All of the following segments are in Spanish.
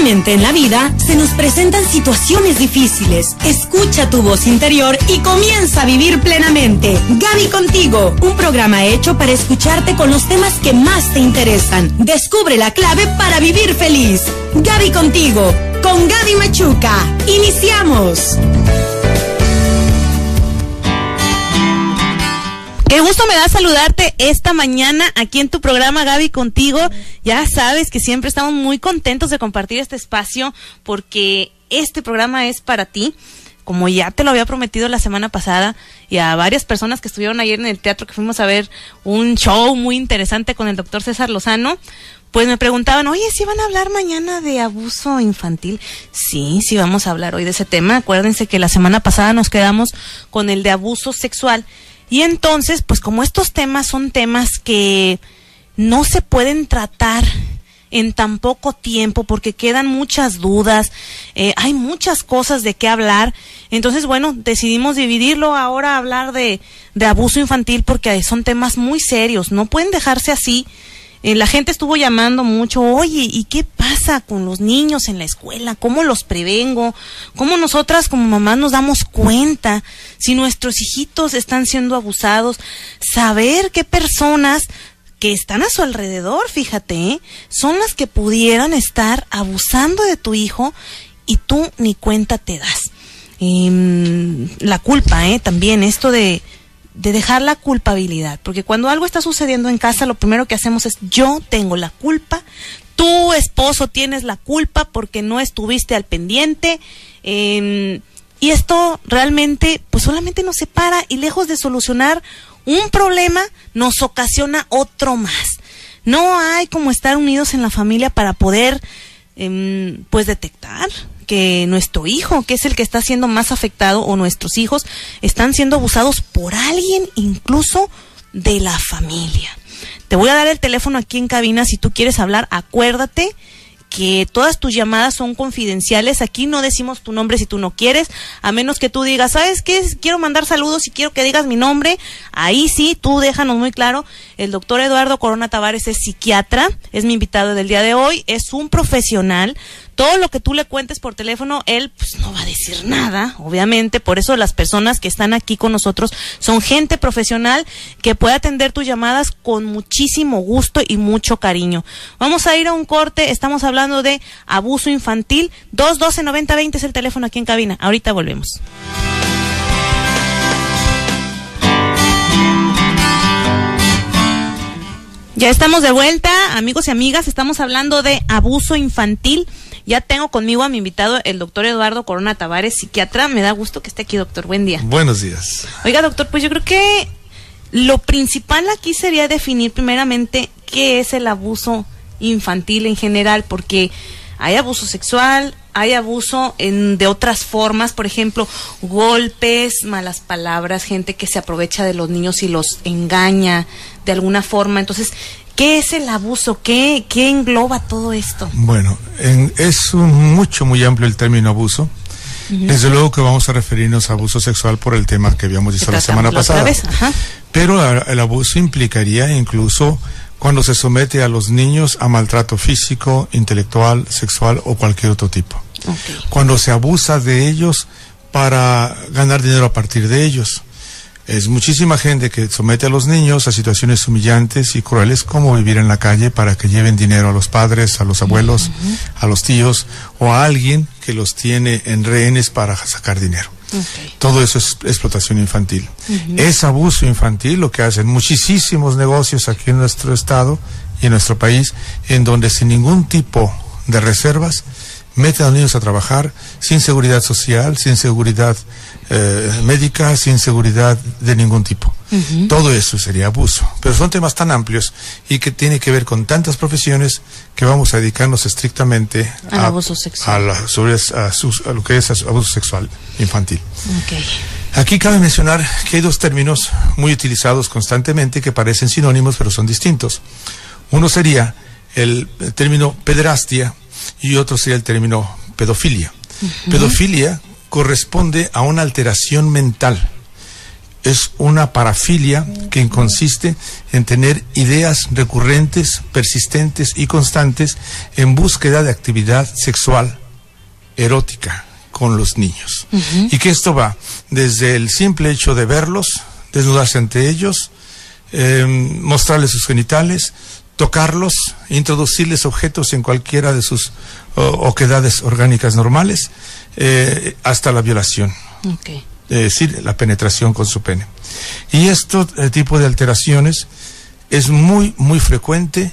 Frecuentemente en la vida se nos presentan situaciones difíciles. Escucha tu voz interior y comienza a vivir plenamente. Gaby Contigo, un programa hecho para escucharte con los temas que más te interesan. Descubre la clave para vivir feliz. Gaby Contigo, con Gaby Machuca. ¡Iniciamos! Qué gusto me da saludarte esta mañana aquí en tu programa Gaby Contigo. Ya sabes que siempre estamos muy contentos de compartir este espacio porque este programa es para ti. Como ya te lo había prometido la semana pasada y a varias personas que estuvieron ayer en el teatro que fuimos a ver un show muy interesante con el doctor César Lozano, pues me preguntaban, oye, ¿sí van a hablar mañana de abuso infantil? Sí vamos a hablar hoy de ese tema. Acuérdense que la semana pasada nos quedamos con el de abuso sexual. Y entonces, pues como estos temas son temas que no se pueden tratar en tan poco tiempo porque quedan muchas dudas, hay muchas cosas de qué hablar, entonces bueno, decidimos dividirlo ahora a hablar de abuso infantil porque son temas muy serios, no pueden dejarse así. La gente estuvo llamando mucho, oye, ¿y qué pasa con los niños en la escuela? ¿Cómo los prevengo? ¿Cómo nosotras como mamás nos damos cuenta si nuestros hijitos están siendo abusados? Saber qué personas que están a su alrededor, fíjate, son las que pudieran estar abusando de tu hijo y tú ni cuenta te das. La culpa, también, esto de dejar la culpabilidad, porque cuando algo está sucediendo en casa, lo primero que hacemos es, yo tengo la culpa, tu esposo tienes la culpa porque no estuviste al pendiente, y esto realmente, pues solamente nos separa y lejos de solucionar un problema, nos ocasiona otro más. No hay como estar unidos en la familia para poder, pues detectar que nuestro hijo, que es el que está siendo más afectado, o nuestros hijos, están siendo abusados por alguien, incluso de la familia. Te voy a dar el teléfono aquí en cabina, si tú quieres hablar, acuérdate que todas tus llamadas son confidenciales, aquí no decimos tu nombre si tú no quieres, a menos que tú digas, ¿sabes qué? Quiero mandar saludos y quiero que digas mi nombre, ahí sí, tú déjanos muy claro. El doctor Eduardo Corona Tavares es psiquiatra, es mi invitado del día de hoy, es un profesional. Todo lo que tú le cuentes por teléfono, él pues no va a decir nada, obviamente, por eso las personas que están aquí con nosotros son gente profesional que puede atender tus llamadas con muchísimo gusto y mucho cariño. Vamos a ir a un corte, estamos hablando de abuso infantil, 212-9020 es el teléfono aquí en cabina, ahorita volvemos. Ya estamos de vuelta, amigos y amigas, estamos hablando de abuso infantil. Ya tengo conmigo a mi invitado, el doctor Eduardo Corona Tavares, psiquiatra. Me da gusto que esté aquí, doctor. Buen día. Buenos días. Oiga, doctor, pues yo creo que lo principal aquí sería definir primeramente qué es el abuso infantil en general, porque hay abuso sexual, hay abuso de otras formas, por ejemplo, golpes, malas palabras, gente que se aprovecha de los niños y los engaña de alguna forma. Entonces, ¿qué es el abuso? ¿Qué engloba todo esto? Bueno, es muy amplio el término abuso. Desde luego que vamos a referirnos a abuso sexual por el tema que habíamos visto la semana pasada. Pero el abuso implicaría incluso cuando se somete a los niños a maltrato físico, intelectual, sexual o cualquier otro tipo. Okay. Cuando se abusa de ellos para ganar dinero a partir de ellos. Es muchísima gente que somete a los niños a situaciones humillantes y crueles como vivir en la calle para que lleven dinero a los padres, a los abuelos, a los tíos o a alguien que los tiene en rehenes para sacar dinero. Okay. Todo eso es explotación infantil. Es abuso infantil lo que hacen muchísimos negocios aquí en nuestro estado y en nuestro país, en donde sin ningún tipo de reservas meten a los niños a trabajar sin seguridad social, sin seguridad médica, sin seguridad de ningún tipo. Todo eso sería abuso. Pero son temas tan amplios y que tiene que ver con tantas profesiones que vamos a dedicarnos estrictamente al abuso sexual. A lo que es abuso sexual infantil. Okay. Aquí cabe mencionar que hay dos términos muy utilizados constantemente que parecen sinónimos pero son distintos. Uno sería el término pederastia y otro sería el término pedofilia. Pedofilia corresponde a una alteración mental es una parafilia que consiste en tener ideas recurrentes, persistentes y constantes en búsqueda de actividad sexual erótica con los niños. Y que esto va desde el simple hecho de verlos, desnudarse ante ellos, mostrarles sus genitales, tocarlos, introducirles objetos en cualquiera de sus oquedades orgánicas normales, hasta la violación. Okay. Es decir, la penetración con su pene. Y este tipo de alteraciones es muy, muy frecuente,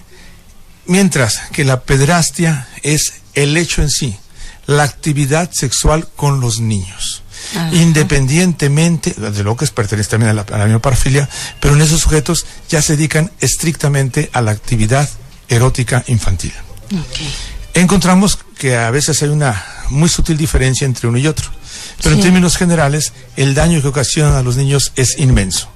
mientras que la pederastia es el hecho en sí, la actividad sexual con los niños. Ajá. Independientemente de lo que pertenece también a la misma parafilia, pero en esos sujetos ya se dedican estrictamente a la actividad erótica infantil. Okay. Encontramos que a veces hay una muy sutil diferencia entre uno y otro, pero sí, en términos generales el daño que ocasionan a los niños es inmenso.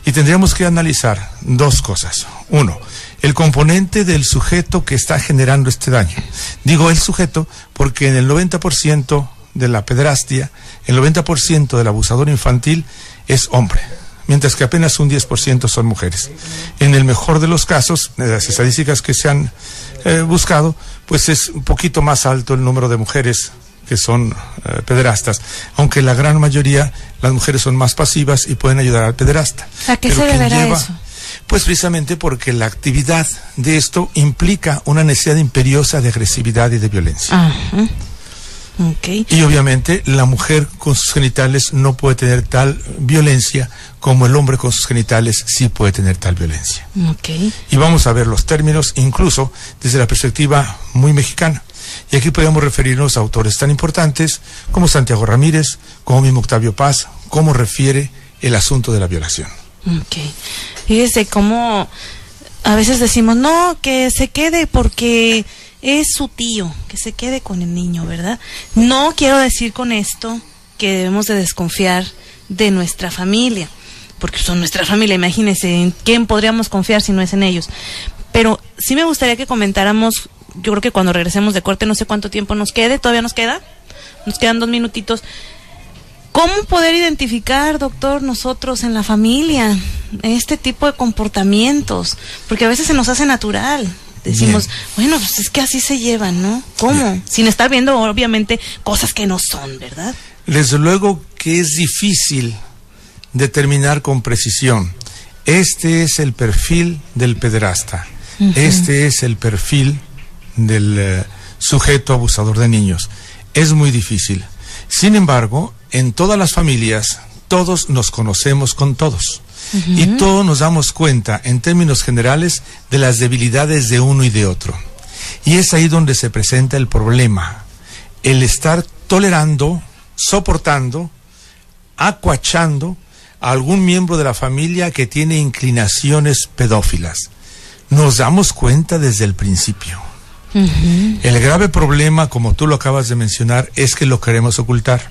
Y tendríamos que analizar dos cosas. Uno, el componente del sujeto que está generando este daño. Digo el sujeto porque en el 90% de la pederastia, el 90% del abusador infantil es hombre, mientras que apenas un 10% son mujeres. En el mejor de los casos, de las estadísticas que se han buscado, pues es un poquito más alto el número de mujeres que son pederastas, aunque la gran mayoría, las mujeres son más pasivas y pueden ayudar al pederasta. ¿A qué se deberá eso? Pues precisamente porque la actividad de esto implica una necesidad imperiosa de agresividad y de violencia. Ajá. Okay. Y obviamente la mujer con sus genitales no puede tener tal violencia como el hombre con sus genitales sí puede tener tal violencia. Okay. Y vamos a ver los términos incluso desde la perspectiva muy mexicana. Y aquí podemos referirnos a autores tan importantes como Santiago Ramírez, como mismo Octavio Paz, cómo refiere el asunto de la violación. Okay. Fíjese cómo a veces decimos, no, que se quede porque es su tío, que se quede con el niño, ¿verdad? No quiero decir con esto que debemos de desconfiar de nuestra familia, porque son nuestra familia, imagínense, ¿en quién podríamos confiar si no es en ellos? Pero sí me gustaría que comentáramos, yo creo que cuando regresemos de corte, no sé cuánto tiempo nos quede, ¿todavía nos queda? Nos quedan 2 minutitos. ¿Cómo poder identificar, doctor, nosotros en la familia este tipo de comportamientos? Porque a veces se nos hace natural. Decimos, bueno, pues es que así se llevan, ¿no? ¿Cómo? Bien. Sin estar viendo, obviamente, cosas que no son, ¿verdad? Desde luego que es difícil determinar con precisión. Este es el perfil del pederasta. Este es el perfil del sujeto abusador de niños. Es muy difícil. Sin embargo, en todas las familias, todos nos conocemos con todos. Y todos nos damos cuenta, en términos generales, de las debilidades de uno y de otro. Y es ahí donde se presenta el problema. El estar tolerando, soportando, acuachando a algún miembro de la familia que tiene inclinaciones pedófilas. Nos damos cuenta desde el principio. El grave problema, como tú lo acabas de mencionar, es que lo queremos ocultar.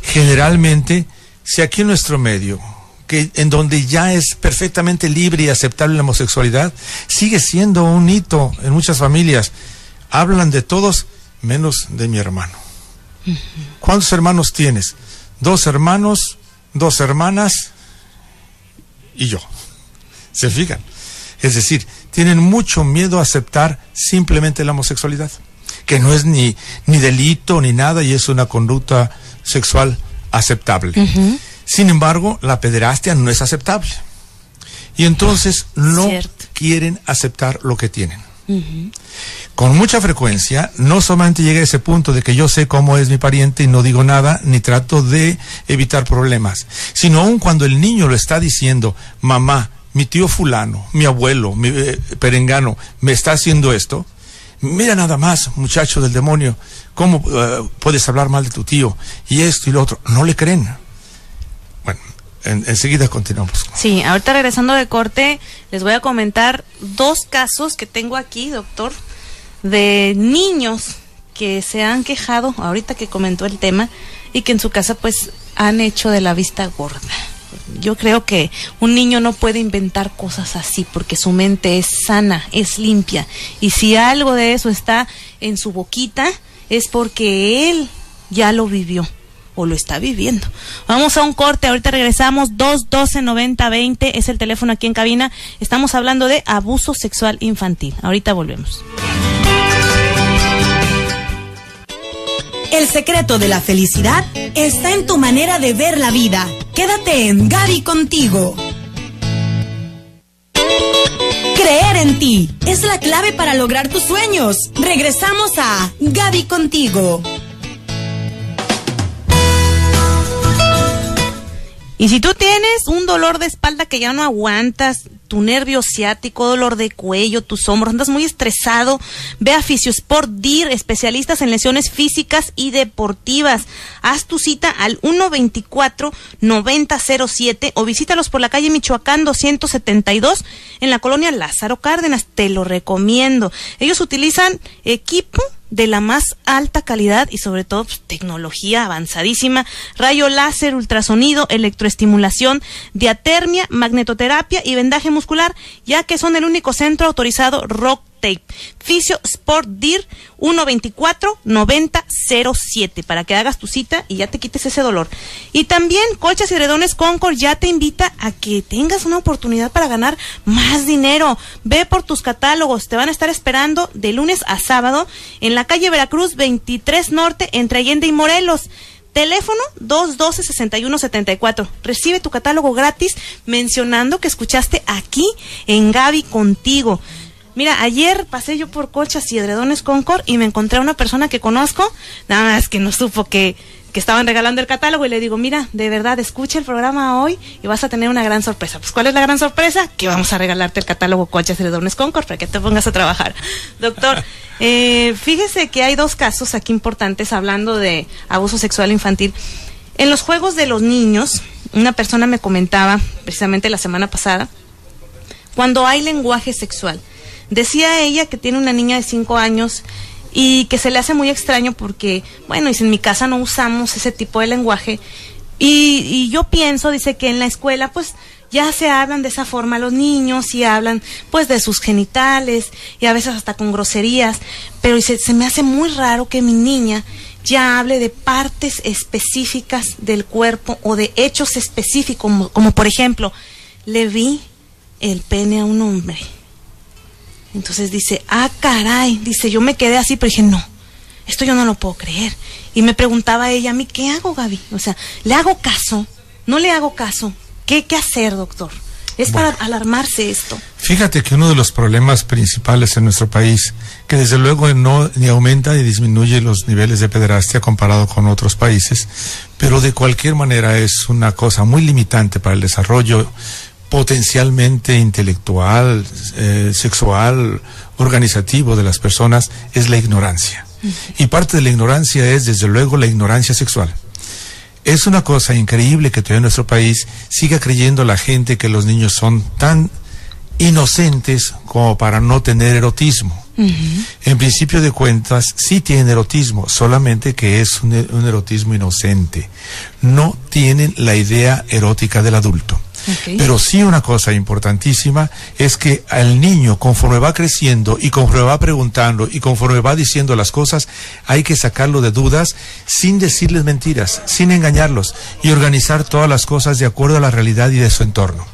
Generalmente, si aquí en nuestro medio, en donde ya es perfectamente libre y aceptable la homosexualidad, sigue siendo un hito en muchas familias. Hablan de todos menos de mi hermano. ¿Cuántos hermanos tienes? 2 hermanos, 2 hermanas y yo. ¿Se fijan? Es decir, tienen mucho miedo a aceptar simplemente la homosexualidad, que no es ni delito ni nada y es una conducta sexual aceptable. Sin embargo, la pederastia no es aceptable. Y entonces no quieren aceptar lo que tienen. Con mucha frecuencia, no solamente llega a ese punto de que yo sé cómo es mi pariente y no digo nada, ni trato de evitar problemas, sino aun cuando el niño lo está diciendo, mamá, mi tío fulano, mi abuelo, mi perengano, me está haciendo esto. Mira nada más, muchacho del demonio, cómo puedes hablar mal de tu tío, y esto y lo otro. No le creen. Bueno, enseguida continuamos. Sí, ahorita regresando de corte, les voy a comentar 2 casos que tengo aquí, doctor, de niños que se han quejado, ahorita que comentó el tema, y que en su casa pues han hecho de la vista gorda. Yo creo que un niño no puede inventar cosas así porque su mente es sana, es limpia, y si algo de eso está en su boquita es porque él ya lo vivió o lo está viviendo. Vamos a un corte, ahorita regresamos. 212-9020 es el teléfono aquí en cabina. Estamos hablando de abuso sexual infantil. Ahorita volvemos. El secreto de la felicidad está en tu manera de ver la vida. Quédate en Gaby Contigo. Creer en ti es la clave para lograr tus sueños. Regresamos a Gaby Contigo. Y si tú tienes un dolor de espalda que ya no aguantas, tu nervio ciático, dolor de cuello, tus hombros, andas muy estresado, ve a Fisiosport DIR, especialistas en lesiones físicas y deportivas. Haz tu cita al 124-9007 o visítalos por la calle Michoacán 272 en la colonia Lázaro Cárdenas. Te lo recomiendo. Ellos utilizan equipo de la más alta calidad y sobre todo pues, tecnología avanzadísima, rayo láser, ultrasonido, electroestimulación, diatermia, magnetoterapia y vendaje muscular, ya que son el único centro autorizado Rocktape. Fisiosport DIR 124-9007 para que hagas tu cita y ya te quites ese dolor. Y también Colchas y Edredones Concord ya te invita a que tengas una oportunidad para ganar más dinero. Ve por tus catálogos, te van a estar esperando de lunes a sábado en la calle Veracruz 23 Norte entre Allende y Morelos. Teléfono 212-6174. Recibe tu catálogo gratis mencionando que escuchaste aquí en Gaby Contigo. Mira, ayer pasé yo por Colchas y Edredones Concord y me encontré a una persona que conozco, nada más que no supo que estaban regalando el catálogo, y le digo, mira, de verdad, escucha el programa hoy y vas a tener una gran sorpresa. Pues, ¿cuál es la gran sorpresa? Que vamos a regalarte el catálogo Colchas y Edredones Concord para que te pongas a trabajar. Doctor, fíjese que hay dos casos aquí importantes hablando de abuso sexual infantil. En los juegos de los niños, una persona me comentaba, precisamente la semana pasada, cuando hay lenguaje sexual. Decía ella que tiene una niña de 5 años y que se le hace muy extraño porque, bueno, dice, en mi casa no usamos ese tipo de lenguaje y yo pienso, dice, que en la escuela pues ya se hablan de esa forma los niños y hablan pues de sus genitales y a veces hasta con groserías, pero dice, se me hace muy raro que mi niña ya hable de partes específicas del cuerpo o de hechos específicos, como por ejemplo, le vi el pene a un hombre. Entonces dice, caray, dice, yo me quedé así, pero dije, no, esto yo no lo puedo creer. Y me preguntaba ella a mí, ¿qué hago, Gaby? O sea, ¿le hago caso? ¿No le hago caso? ¿Qué hacer, doctor? Es para alarmarse esto. Fíjate que uno de los problemas principales en nuestro país, que desde luego no ni aumenta ni disminuye los niveles de pederastia comparado con otros países, pero de cualquier manera es una cosa muy limitante para el desarrollo potencialmente intelectual, sexual, organizativo de las personas, es la ignorancia. Y parte de la ignorancia es, desde luego, la ignorancia sexual. Es una cosa increíble que todavía en nuestro país siga creyendo la gente que los niños son tan inocentes como para no tener erotismo. En principio de cuentas, sí tienen erotismo, solamente que es un erotismo inocente. No tienen la idea erótica del adulto. Okay. Pero sí una cosa importantísima es que al niño, conforme va creciendo y conforme va preguntando y conforme va diciendo las cosas, hay que sacarlo de dudas sin decirles mentiras, sin engañarlos y organizar todas las cosas de acuerdo a la realidad y de su entorno.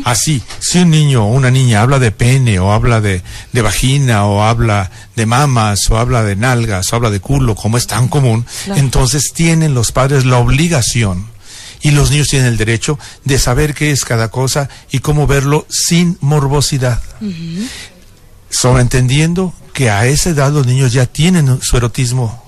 Así, si un niño o una niña habla de pene o habla de vagina o habla de mamas o habla de nalgas o habla de culo, como es tan común, claro, entonces tienen los padres la obligación y los niños tienen el derecho de saber qué es cada cosa y cómo verlo sin morbosidad. Sobreentendiendo que a esa edad los niños ya tienen su erotismo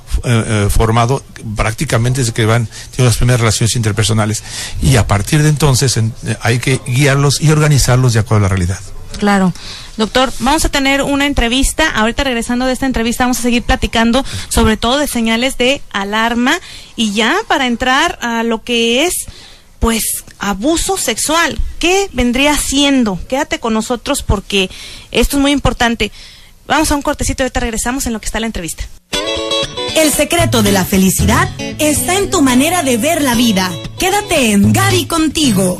formado prácticamente desde que tienen las primeras relaciones interpersonales, y a partir de entonces hay que guiarlos y organizarlos de acuerdo a la realidad. Claro. Doctor, vamos a tener una entrevista. Ahorita, regresando de esta entrevista, vamos a seguir platicando sobre todo de señales de alarma, y ya para entrar a lo que es pues abuso sexual, ¿qué vendría siendo? Quédate con nosotros porque esto es muy importante. Vamos a un cortecito y ahorita regresamos en lo que está la entrevista. El secreto de la felicidad está en tu manera de ver la vida. Quédate en Gaby Contigo.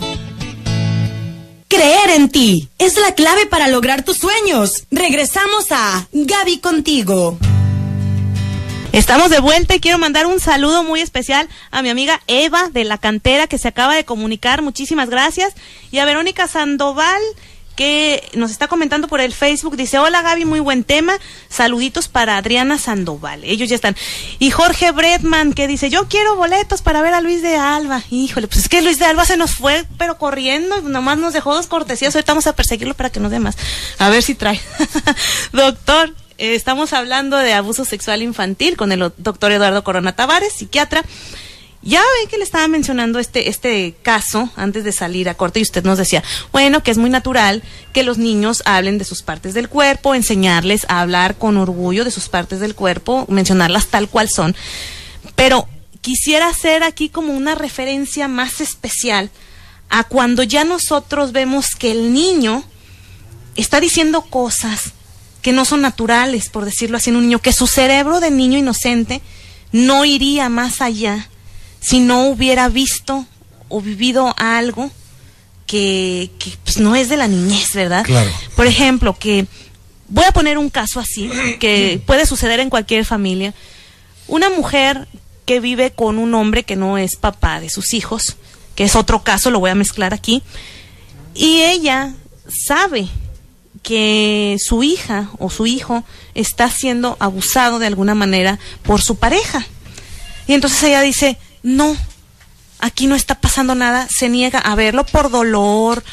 Creer en ti es la clave para lograr tus sueños. Regresamos a Gaby Contigo. Estamos de vuelta y quiero mandar un saludo muy especial a mi amiga Eva de La Cantera, que se acaba de comunicar. Muchísimas gracias. Y a Verónica Sandoval, que nos está comentando por el Facebook, dice: hola Gaby, muy buen tema, saluditos para Adriana Sandoval, ellos ya están. Y Jorge Bretman, que dice: yo quiero boletos para ver a Luis de Alba. Híjole, pues es que Luis de Alba se nos fue, pero corriendo, nomás nos dejó 2 cortesías, ahorita vamos a perseguirlo para que nos dé más, a ver si trae. Doctor, estamos hablando de abuso sexual infantil con el doctor Eduardo Corona Tavares, psiquiatra. Ya ve que le estaba mencionando este caso antes de salir a corte, y usted nos decía, bueno, que es muy natural que los niños hablen de sus partes del cuerpo, enseñarles a hablar con orgullo de sus partes del cuerpo, mencionarlas tal cual son. Pero quisiera hacer aquí como una referencia más especial a cuando ya nosotros vemos que el niño está diciendo cosas que no son naturales, por decirlo así, en un niño, que su cerebro de niño inocente no iría más allá si no hubiera visto o vivido algo que pues no es de la niñez, ¿verdad? Claro. Por ejemplo, que voy a poner un caso así, que puede suceder en cualquier familia. Una mujer que vive con un hombre que no es papá de sus hijos, que es otro caso, lo voy a mezclar aquí, y ella sabe que su hija o su hijo está siendo abusado de alguna manera por su pareja. Y entonces ella dice: no, aquí no está pasando nada, se niega a verlo por dolor,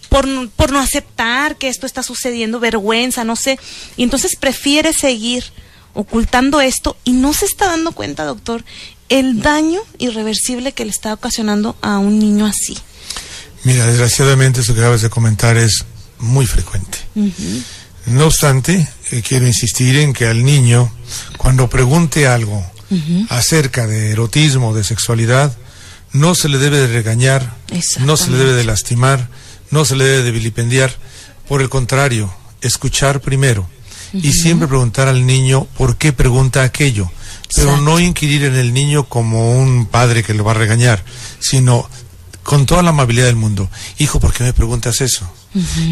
por no aceptar que esto está sucediendo, vergüenza, no sé. Y entonces prefiere seguir ocultando esto y no se está dando cuenta, doctor, el daño irreversible que le está ocasionando a un niño así. Mira, desgraciadamente eso que acabas de comentar es muy frecuente. No obstante, quiero insistir en que al niño, cuando pregunte algo acerca de erotismo, de sexualidad, no se le debe de regañar, no se le debe de lastimar, no se le debe de vilipendiar. Por el contrario, escuchar primero y siempre preguntar al niño por qué pregunta aquello, pero no inquirir en el niño como un padre que lo va a regañar, sino con toda la amabilidad del mundo. Hijo, ¿por qué me preguntas eso?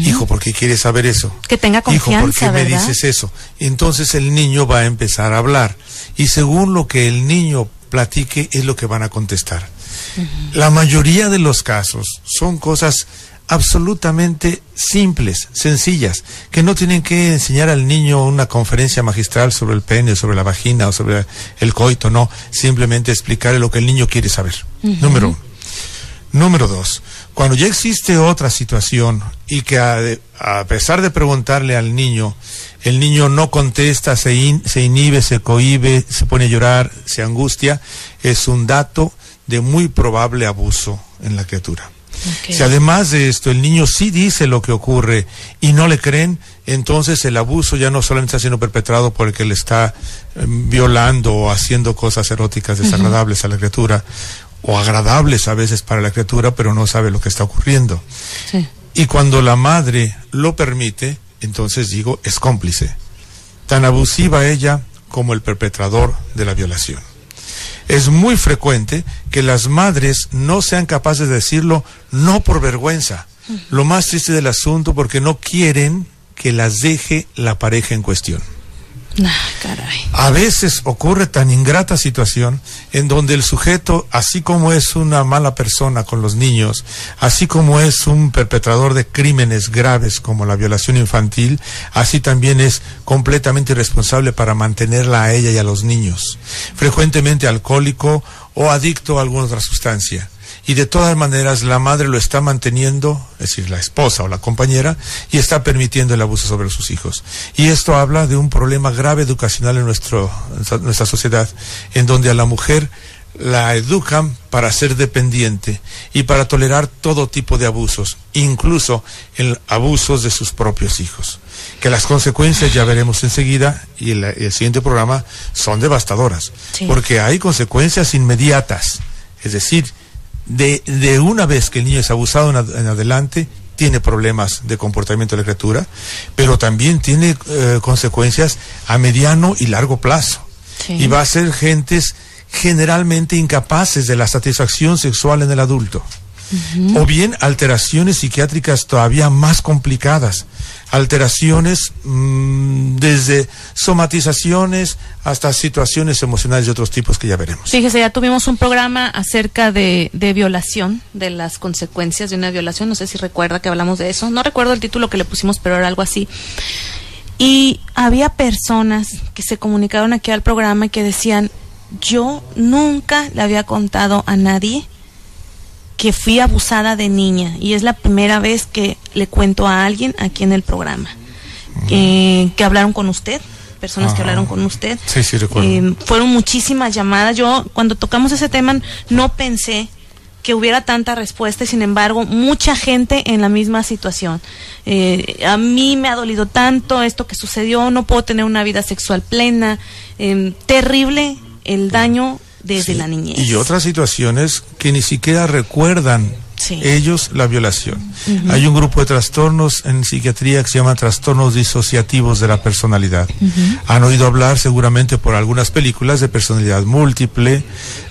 Hijo, ¿por qué quieres saber eso? Que tenga confianza, hijo, ¿por qué me ¿verdad? dices eso? Entonces el niño va a empezar a hablar y según lo que el niño platique es lo que van a contestar. La mayoría de los casos son cosas absolutamente simples, sencillas, que no tienen que enseñar al niño una conferencia magistral sobre el pene, sobre la vagina o sobre el coito, no, simplemente explicarle lo que el niño quiere saber. Número 1. Número 2, cuando ya existe otra situación y que a pesar de preguntarle al niño, el niño no contesta, se inhibe, se cohíbe, se pone a llorar, se angustia, es un dato de muy probable abuso en la criatura. Si además de esto el niño sí dice lo que ocurre y no le creen, entonces el abuso ya no solamente está siendo perpetrado por el que le está violando o haciendo cosas eróticas desagradables a la criatura, o agradables a veces para la criatura, pero no sabe lo que está ocurriendo. Y cuando la madre lo permite, entonces digo, es cómplice. Tan abusiva ella como el perpetrador de la violación. Es muy frecuente que las madres no sean capaces de decirlo, no por vergüenza. Lo más triste del asunto, porque no quieren que las deje la pareja en cuestión. Caray. A veces ocurre tan ingrata situación en donde el sujeto, así como es una mala persona con los niños, así como es un perpetrador de crímenes graves como la violación infantil, así también es completamente irresponsable para mantenerla a ella y a los niños, frecuentemente alcohólico o adicto a alguna otra sustancia. Y de todas maneras la madre lo está manteniendo, es decir, la esposa o la compañera, y está permitiendo el abuso sobre sus hijos. Y esto habla de un problema grave educacional en nuestra sociedad, en donde a la mujer la educan para ser dependiente y para tolerar todo tipo de abusos, incluso en abusos de sus propios hijos. Que las consecuencias, ya veremos enseguida, y el siguiente programa, son devastadoras, porque hay consecuencias inmediatas, es decir, de una vez que el niño es abusado en adelante, tiene problemas de comportamiento de la criatura, pero también tiene consecuencias a mediano y largo plazo. Y va a ser gentes generalmente incapaces de la satisfacción sexual en el adulto. o bien alteraciones psiquiátricas todavía más complicadas, alteraciones desde somatizaciones hasta situaciones emocionales de otros tipos que ya veremos. Fíjese, ya tuvimos un programa acerca de violación, de las consecuencias de una violación, no sé si recuerda que hablamos de eso, no recuerdo el título que le pusimos, pero era algo así. Y había personas que se comunicaron aquí al programa y que decían, yo nunca le había contado a nadie que fui abusada de niña y es la primera vez que le cuento a alguien aquí en el programa. Que hablaron con usted, personas que hablaron con usted. Sí, recuerdo. Fueron muchísimas llamadas. Yo cuando tocamos ese tema no pensé que hubiera tanta respuesta y sin embargo mucha gente en la misma situación. A mí me ha dolido tanto esto que sucedió, no puedo tener una vida sexual plena, terrible el daño desde la niñez. Y otras situaciones que ni siquiera recuerdan ellos la violación. Hay un grupo de trastornos en psiquiatría que se llama trastornos disociativos de la personalidad. Han oído hablar seguramente por algunas películas de personalidad múltiple,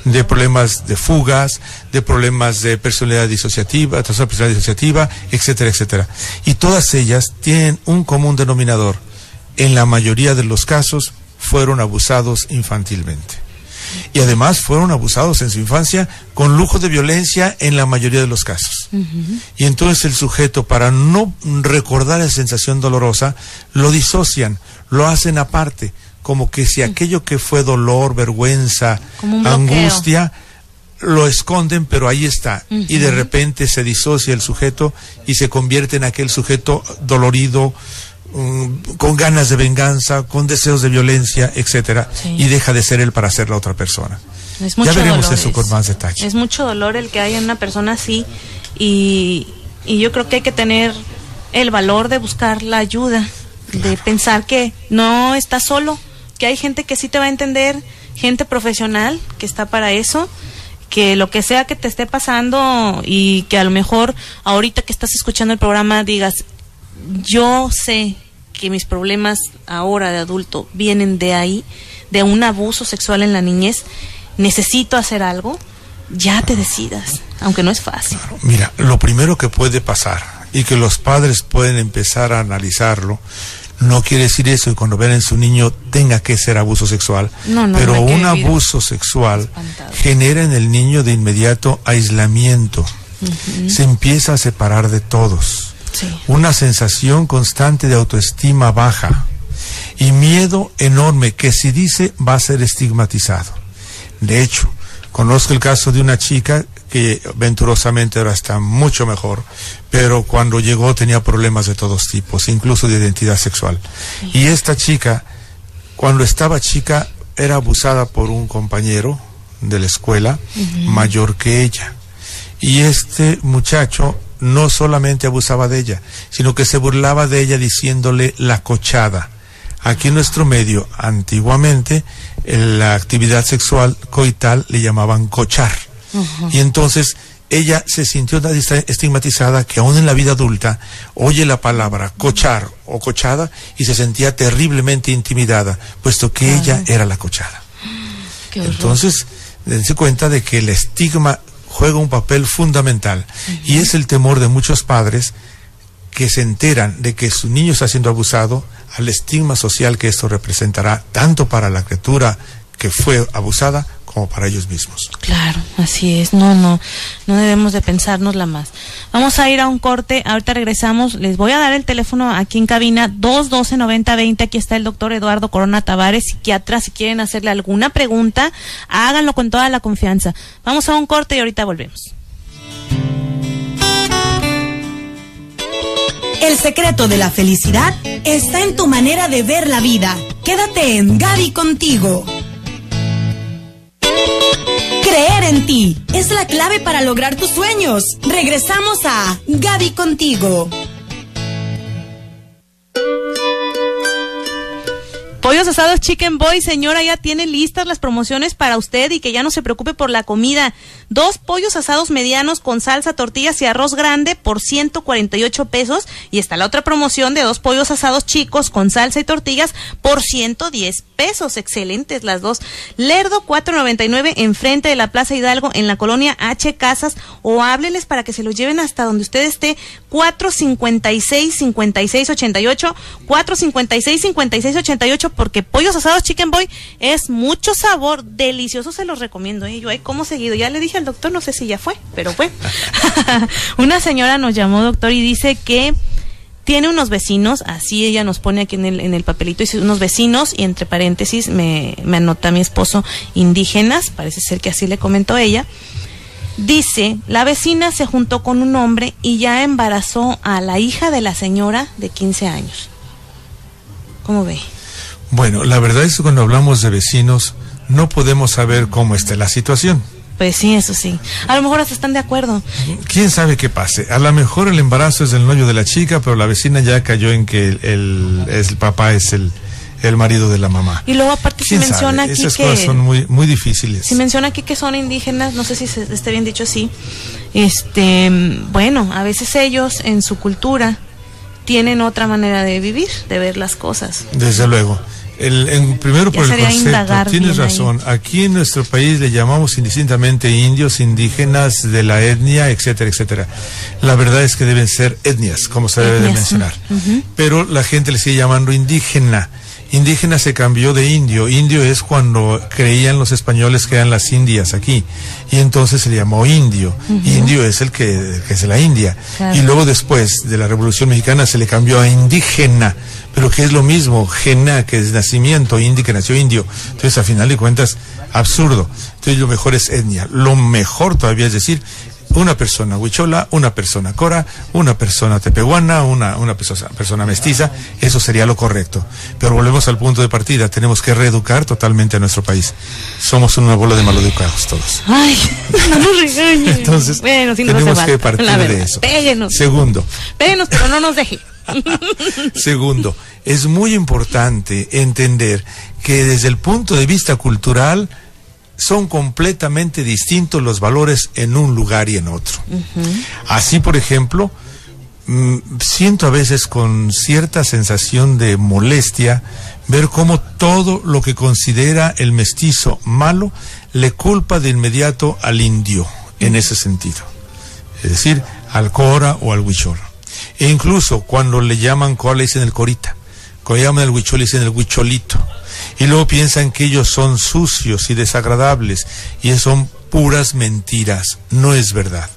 de problemas de fugas, de problemas de personalidad disociativa, trastorno de personalidad disociativa, etcétera, etcétera. Y todas ellas tienen un común denominador. En la mayoría de los casos fueron abusados infantilmente. Y además fueron abusados en su infancia con lujo de violencia en la mayoría de los casos. Y entonces el sujeto, para no recordar esa sensación dolorosa, lo disocian, lo hacen aparte, como que si aquello que fue dolor, vergüenza, angustia, lo esconden, pero ahí está. Y de repente se disocia el sujeto y se convierte en aquel sujeto dolorido, con ganas de venganza, con deseos de violencia, etcétera, y deja de ser él para ser la otra persona. Ya veremos eso con más detalle. Es mucho dolor el que haya en una persona así y yo creo que hay que tener el valor de buscar la ayuda, de pensar que no estás solo, que hay gente que sí te va a entender, gente profesional que está para eso, que lo que sea que te esté pasando y que a lo mejor ahorita que estás escuchando el programa digas, yo sé que mis problemas ahora de adulto vienen de ahí, de un abuso sexual en la niñez, necesito hacer algo, ya te decidas, aunque no es fácil. Mira, lo primero que puede pasar y que los padres pueden empezar a analizarlo, no quiere decir eso y cuando ven en su niño tenga que ser abuso sexual, pero un abuso sexual genera en el niño de inmediato aislamiento, se empieza a separar de todos. Una sensación constante de autoestima baja y miedo enorme que si dice va a ser estigmatizado. De hecho, conozco el caso de una chica que venturosamente ahora está mucho mejor, pero cuando llegó tenía problemas de todos tipos, incluso de identidad sexual. Y esta chica, cuando estaba chica, era abusada por un compañero de la escuela mayor que ella. Y este muchacho no solamente abusaba de ella, sino que se burlaba de ella diciéndole la cochada. Aquí en nuestro medio, antiguamente, en la actividad sexual coital le llamaban cochar. Y entonces ella se sintió tan estigmatizada que aún en la vida adulta oye la palabra cochar o cochada y se sentía terriblemente intimidada, puesto que ella era la cochada. Entonces, dense cuenta de que el estigma juega un papel fundamental y es el temor de muchos padres que se enteran de que su niño está siendo abusado, al estigma social que esto representará tanto para la criatura que fue abusada como para ellos mismos. Claro, así es. No debemos de pensárnosla más. Vamos a ir a un corte, ahorita regresamos. Les voy a dar el teléfono aquí en cabina, 212-9020. Aquí está el doctor Eduardo Corona Tavares, psiquiatra. Si quieren hacerle alguna pregunta, háganlo con toda la confianza. Vamos a un corte y ahorita volvemos. El secreto de la felicidad está en tu manera de ver la vida. Quédate en Gaby Contigo. Creer en ti es la clave para lograr tus sueños. Regresamos a Gaby Contigo. Pollos Asados Chicken Boy, señora, ya tiene listas las promociones para usted y que ya no se preocupe por la comida. 2 pollos asados medianos con salsa, tortillas y arroz grande por 148 pesos. Y está la otra promoción de 2 pollos asados chicos con salsa y tortillas por 110 pesos. Excelentes las dos. Lerdo 4.99 enfrente de la Plaza Hidalgo en la colonia H Casas, o hábleles para que se los lleven hasta donde usted esté. 456-5688, 456-5688, porque Pollos Asados Chicken Boy es mucho sabor, delicioso, se los recomiendo. Yo ahí como seguido, ya le dije al doctor, no sé si ya fue, pero fue. Una señora nos llamó, doctor, y dice que tiene unos vecinos, así ella nos pone aquí en el papelito, dice unos vecinos, y entre paréntesis me anota mi esposo, indígenas, parece ser que así le comentó ella. Dice, la vecina se juntó con un hombre y ya embarazó a la hija de la señora de 15 años. ¿Cómo ve? Bueno, la verdad es que cuando hablamos de vecinos no podemos saber cómo está la situación. Pues sí, eso sí. A lo mejor hasta están de acuerdo. ¿Quién sabe qué pase? A lo mejor el embarazo es del novio de la chica, pero la vecina ya cayó en que el papá es el marido de la mamá. Y luego aparte se menciona aquí esas cosas son muy, muy difíciles. Se menciona aquí que son indígenas, no sé si esté bien dicho así. Bueno, a veces ellos en su cultura tienen otra manera de vivir, de ver las cosas. Desde luego. Primero por el concepto, tienes razón, aquí en nuestro país le llamamos indistintamente indios, indígenas, de la etnia, etcétera, etcétera. La verdad es que deben ser etnias, como se debe de mencionar. Pero la gente le sigue llamando indígena. Indígena se cambió de indio. Indio es cuando creían los españoles que eran las indias aquí. Y entonces se le llamó indio. Indio es el que es de la India. Claro. Y luego después de la Revolución Mexicana se le cambió a indígena. Pero que es lo mismo, gena, que es nacimiento, indi, que nació indio. Entonces, a final de cuentas, absurdo. Entonces, lo mejor es etnia. Lo mejor todavía es decir, una persona huichola, una persona cora, una persona tepehuana, una persona mestiza. Eso sería lo correcto. Pero volvemos al punto de partida. Tenemos que reeducar totalmente a nuestro país. Somos una bola de maleducados todos. Ay, no nos regañen. Entonces, bueno, si no tenemos que partir de eso. Péguenos. Segundo. Péguenos, pero no nos deje. Segundo, es muy importante entender que desde el punto de vista cultural son completamente distintos los valores en un lugar y en otro. Así, por ejemplo, siento a veces con cierta sensación de molestia ver cómo todo lo que considera el mestizo malo le culpa de inmediato al indio, en ese sentido. Es decir, al cora o al huichol. E incluso cuando le llaman cora le dicen el corita, cuando llaman al huichol le dicen el huicholito. Y luego piensan que ellos son sucios y desagradables, y son puras mentiras, no es verdad.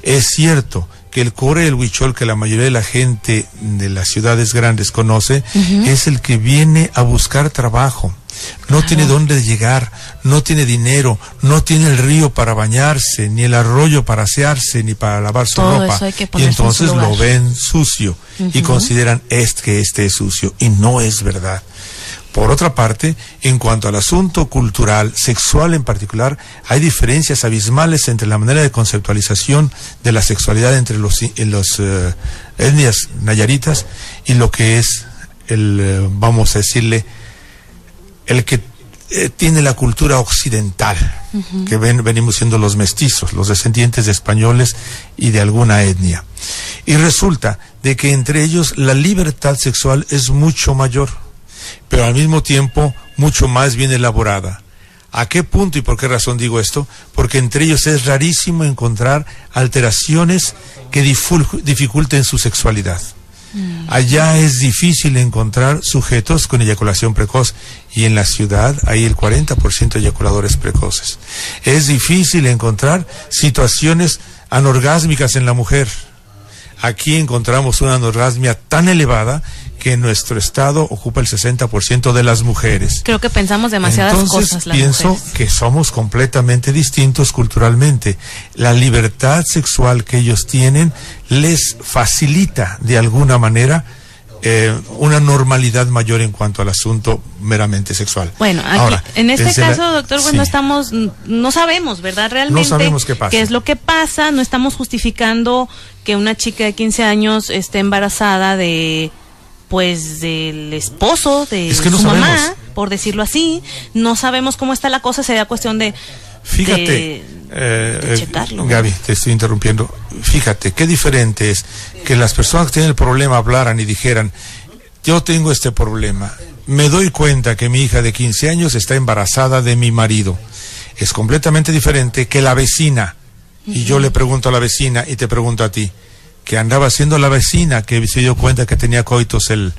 Es cierto que el cora y el huichol, que la mayoría de la gente de las ciudades grandes conoce, es el que viene a buscar trabajo. No tiene dónde llegar, no tiene dinero, no tiene el río para bañarse, ni el arroyo para asearse, ni para lavar su ropa. Y entonces lo ven sucio y consideran que este es sucio, y no es verdad. Por otra parte, en cuanto al asunto cultural, sexual en particular, hay diferencias abismales entre la manera de conceptualización de la sexualidad entre los etnias nayaritas y lo que es vamos a decirle, el que tiene la cultura occidental, que venimos siendo los mestizos, los descendientes de españoles y de alguna etnia. Y resulta de que entre ellos la libertad sexual es mucho mayor, pero al mismo tiempo mucho más bien elaborada. ¿A qué punto y por qué razón digo esto? Porque entre ellos es rarísimo encontrar alteraciones que dificulten su sexualidad. Allá es difícil encontrar sujetos con eyaculación precoz, y en la ciudad hay el 40% de eyaculadores precoces. Es difícil encontrar situaciones anorgásmicas en la mujer. Aquí encontramos una anorgasmia tan elevada que en nuestro estado ocupa el 60% de las mujeres. Creo que pensamos demasiadas cosas las pienso mujeres. Que somos completamente distintos culturalmente. La libertad sexual que ellos tienen les facilita de alguna manera una normalidad mayor en cuanto al asunto meramente sexual. Bueno, aquí, ahora, en este caso, doctor, pues no sabemos, ¿verdad? Realmente, no sabemos qué pasa. ¿Qué es lo que pasa? No estamos justificando que una chica de 15 años esté embarazada de pues del esposo de es que no su sabemos. mamá, por decirlo así. No sabemos cómo está la cosa, sería cuestión de fíjate, de checarlo. Gaby, te estoy interrumpiendo. Fíjate, qué diferente es que las personas que tienen el problema hablaran y dijeran, yo tengo este problema, me doy cuenta que mi hija de 15 años está embarazada de mi marido. Es completamente diferente que la vecina, y yo le pregunto a la vecina y te pregunto a ti, que andaba haciendo la vecina que se dio cuenta que tenía coitos el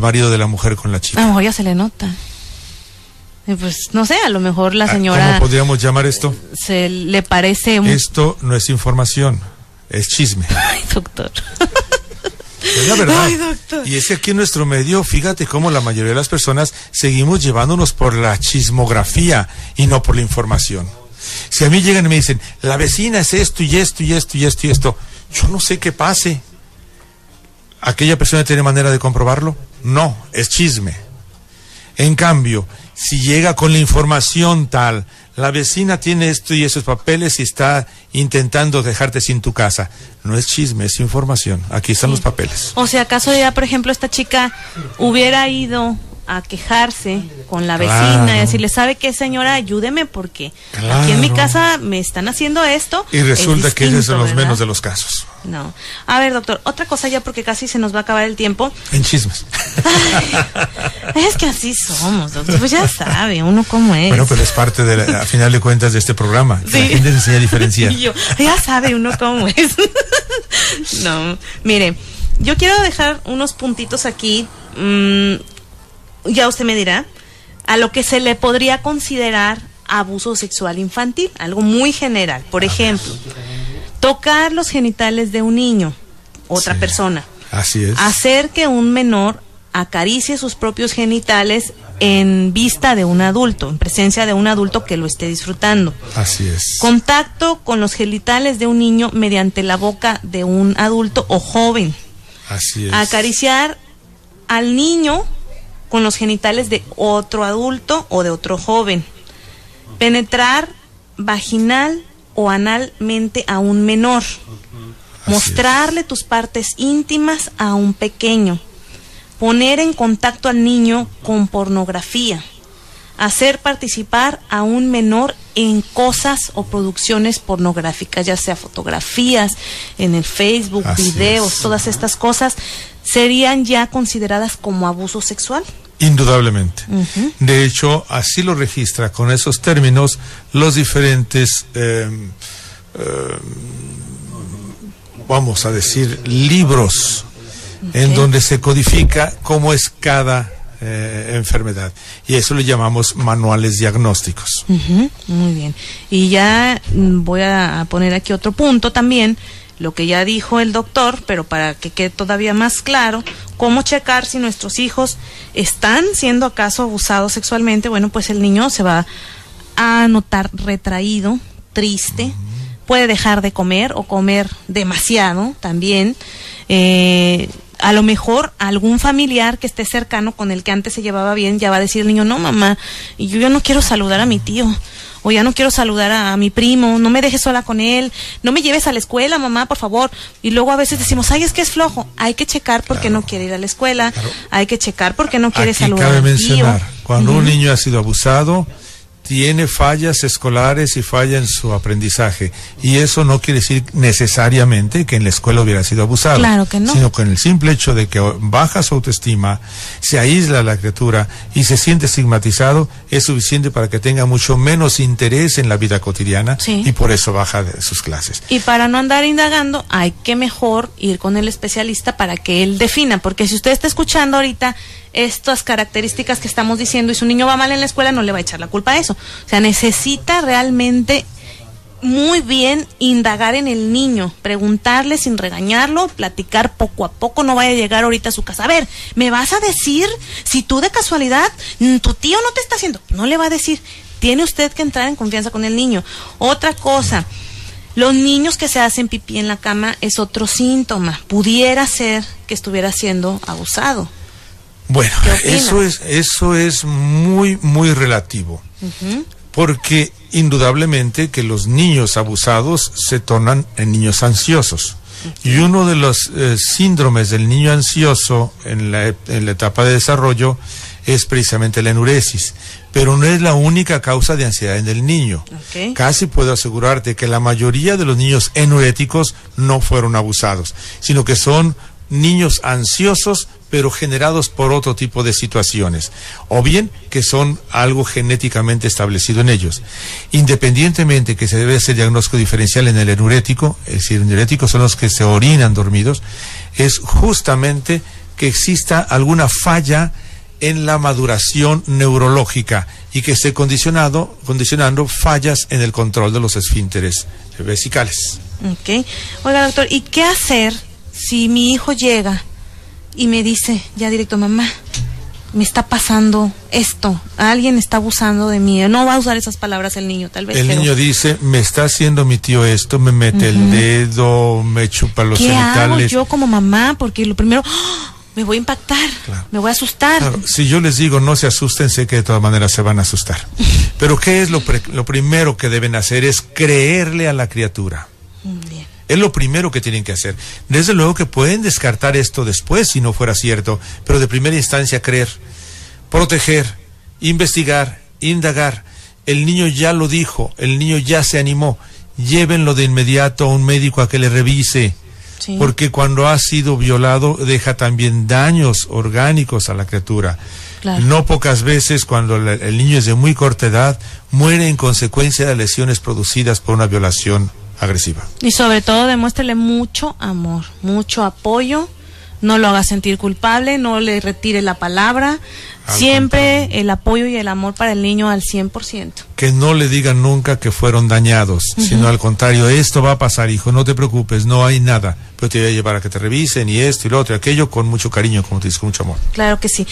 marido de la mujer con la chica. A lo mejor ya se le nota. Pues no sé, a lo mejor la señora... ¿Cómo podríamos llamar esto? Se le parece... Esto no es información, es chisme. Ay, doctor. Es la verdad. Ay, doctor. Y es que aquí en nuestro medio, fíjate cómo la mayoría de las personas seguimos llevándonos por la chismografía y no por la información. Si a mí llegan y me dicen, la vecina es esto y esto y esto y esto y esto, yo no sé qué pase. ¿Aquella persona tiene manera de comprobarlo? No, es chisme. En cambio, si llega con la información tal, la vecina tiene esto y esos papeles y está intentando dejarte sin tu casa, no es chisme, es información. Aquí están los papeles. O sea, acaso ya, por ejemplo, esta chica hubiera ido a quejarse con la vecina y decirle, ¿sabe qué, señora? Ayúdeme porque aquí en mi casa me están haciendo esto. Y resulta que esos son los ¿verdad? menos de los casos. No. A ver, doctor, otra cosa ya porque casi se nos va a acabar el tiempo. En chismes. Ay, es que así somos, doctor. Pues ya sabe uno cómo es. Bueno, pero es parte, a final de cuentas, de este programa. Sí. La gente se enseña a diferenciar. Y yo, ya sabe uno cómo es. No, mire, yo quiero dejar unos puntitos aquí. Ya usted me dirá, a lo que se le podría considerar abuso sexual infantil, algo muy general. Por ejemplo, tocar los genitales de un niño, otra persona. Así es. Hacer que un menor acaricie sus propios genitales en vista de un adulto, en presencia de un adulto que lo esté disfrutando. Así es. Contacto con los genitales de un niño mediante la boca de un adulto o joven. Así es. Acariciar al niño con los genitales de otro adulto o de otro joven. Penetrar vaginal o analmente a un menor. Mostrarle tus partes íntimas a un pequeño. Poner en contacto al niño con pornografía. Hacer participar a un menor en cosas o producciones pornográficas, ya sea fotografías, en el Facebook, videos, todas estas cosas serían ya consideradas como abuso sexual. Indudablemente. De hecho, así lo registra con esos términos los diferentes, vamos a decir, libros en donde se codifica cómo es cada enfermedad. Y eso le llamamos manuales diagnósticos. Muy bien. Y ya voy a poner aquí otro punto también, lo que ya dijo el doctor, pero para que quede todavía más claro, cómo checar si nuestros hijos están siendo acaso abusados sexualmente. Bueno, pues el niño se va a notar retraído, triste, puede dejar de comer o comer demasiado también. A lo mejor algún familiar que esté cercano con el que antes se llevaba bien ya va a decir el niño, no mamá, y yo ya no quiero saludar a mi tío, o ya no quiero saludar a mi primo, no me dejes sola con él, no me lleves a la escuela, mamá, por favor. Y luego a veces decimos, ay, es que es flojo. Hay que checar porque no quiere ir a la escuela, hay que checar porque no quiere saludar cabe al tío. mencionar, cuando un niño ha sido abusado, tiene fallas escolares y falla en su aprendizaje. Y eso no quiere decir necesariamente que en la escuela hubiera sido abusado. Claro que no. Sino con el simple hecho de que baja su autoestima, se aísla la criatura y se siente estigmatizado, es suficiente para que tenga mucho menos interés en la vida cotidiana y por eso baja de sus clases. Y para no andar indagando, hay que mejor ir con el especialista para que él defina, porque si usted está escuchando ahorita estas características que estamos diciendo y su niño va mal en la escuela, no le va a echar la culpa a eso. O sea, necesita realmente muy bien indagar en el niño, preguntarle sin regañarlo, platicar poco a poco, no vaya a llegar ahorita a su casa. A ver, ¿me vas a decir si tú de casualidad, tu tío no te está haciendo? No le va a decir, tiene usted que entrar en confianza con el niño. Otra cosa, los niños que se hacen pipí en la cama es otro síntoma. Pudiera ser que estuviera siendo abusado. Bueno, eso es muy, muy relativo. Porque indudablemente que los niños abusados se tornan en niños ansiosos. Y uno de los síndromes del niño ansioso en la etapa de desarrollo es precisamente la enuresis, pero no es la única causa de ansiedad en el niño. Okay. Casi puedo asegurarte que la mayoría de los niños enuréticos no fueron abusados, sino que son niños ansiosos, pero generados por otro tipo de situaciones, o bien que son algo genéticamente establecido en ellos. Independientemente que se debe hacer diagnóstico diferencial en el enurético, es decir, enuréticos son los que se orinan dormidos, es justamente que exista alguna falla en la maduración neurológica y que esté condicionando fallas en el control de los esfínteres vesicales. Ok. Oiga, doctor, ¿y qué hacer si mi hijo llega y me dice ya directo, mamá, me está pasando esto, alguien está abusando de mí? No va a usar esas palabras el niño, tal vez. El niño dice, me está haciendo mi tío esto, me mete el dedo, me chupa los genitales. ¿Qué hago yo como mamá? Porque lo primero... me voy a impactar, claro. Me voy a asustar. Claro. Si yo les digo no se asusten, sé que de todas maneras se van a asustar. Pero ¿qué es lo primero que deben hacer? Es creerle a la criatura. Bien. Es lo primero que tienen que hacer. Desde luego que pueden descartar esto después si no fuera cierto, pero de primera instancia creer, proteger, investigar, indagar. El niño ya lo dijo, el niño ya se animó. Llévenlo de inmediato a un médico a que le revise. Sí. Porque cuando ha sido violado deja también daños orgánicos a la criatura. Claro. No pocas veces cuando el niño es de muy corta edad muere en consecuencia de lesiones producidas por una violación agresiva. Y sobre todo demuéstrele mucho amor, mucho apoyo, no lo haga sentir culpable, no le retire la palabra, siempre el apoyo y el amor para el niño al 100%. Que no le digan nunca que fueron dañados, sino al contrario, esto va a pasar, hijo, no te preocupes, no hay nada, pero te voy a llevar a que te revisen y esto y lo otro y aquello con mucho cariño, como te dices, con mucho amor. Claro que sí.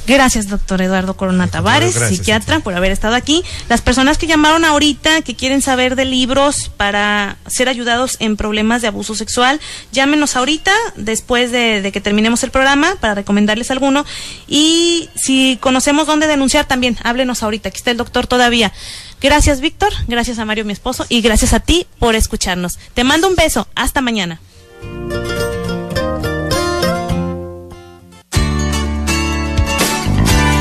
Gracias, doctor Eduardo Corona Tavares, psiquiatra, por haber estado aquí. Las personas que llamaron ahorita, que quieren saber de libros para ser ayudados en problemas de abuso sexual, llámenos ahorita, después de que terminemos el programa, para recomendarles alguno. Y si conocemos dónde denunciar también, háblenos ahorita, aquí está el doctor todavía. Gracias, Víctor, gracias a Mario, mi esposo, y gracias a ti por escucharnos. Te mando un beso, hasta mañana.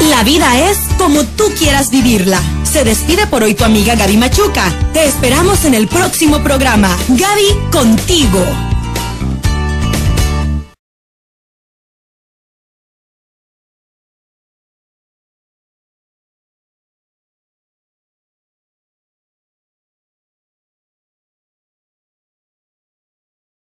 La vida es como tú quieras vivirla. Se despide por hoy tu amiga Gaby Machuca. Te esperamos en el próximo programa. Gaby contigo.